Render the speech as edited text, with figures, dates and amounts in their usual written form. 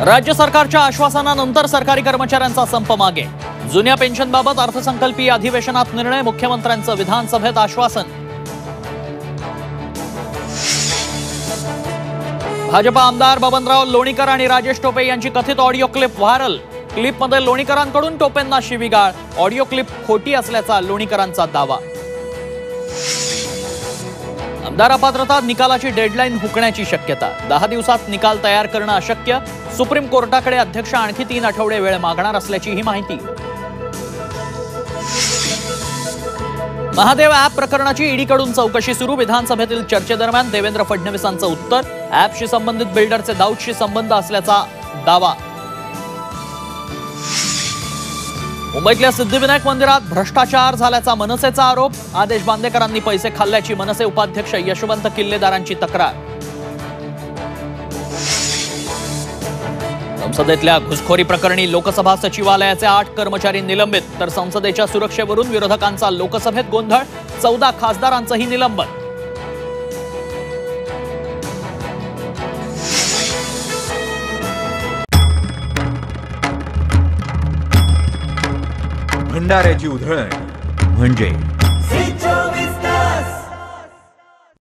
राज्य सरकारच्या आश्वासनानंतर सरकारी कर्मचाऱ्यांचा संप मागे। जुन्या पेन्शनबाबत अर्थसंकल्पीय अधिवेशनात निर्णय, मुख्यमंत्र्यांचं विधानसभेत आश्वासन। भाजपा आमदार बबनराव लोणीकर आणि राजेश टोपे यांची कथित ऑडिओ क्लिप व्हायरल। क्लिपमध्ये लोणीकरांकडून टोपेंना शिवीगाळ, ऑडिओ क्लिप खोटी असल्याचा लोणीकरांचा दावा। आमदार अपात्रता निकालाची डेडलाईन हुकण्याची शक्यता, 10 दिवसात निकाल तयार करणं अशक्य। सुप्रीम कोर्टाकडे अध्यक्ष आणखी 3 आठवडे वेळ मागणार असल्याची ही माहिती। महादेव ॲप प्रकरणाची ईडीकडून चौकशी सुरू, विधानसभेतील चर्चेदरम्यान देवेंद्र फडणवीसांचं उत्तर। ॲपशी संबंधित बिल्डरचे दाऊदशी संबंध असल्याचा दावा। मुंबईतल्या सिद्धिविनायक मंदिरात भ्रष्टाचार झाल्याचा मनसेचा आरोप, आदेश बांदेकरांनी पैसे खाल्ल्याची मनसे उपाध्यक्ष यशवंत किल्लेदारांची तक्रार। संसदेतल्या घुसखोरी प्रकरणी लोकसभा सचिवालयाचे 8 कर्मचारी निलंबित, तर संसदेच्या सुरक्षेवरून विरोधकांचा लोकसभेत गोंधळ, 14 खासदारांचंही निलंबन। भंडाऱ्याची उधळण म्हणजे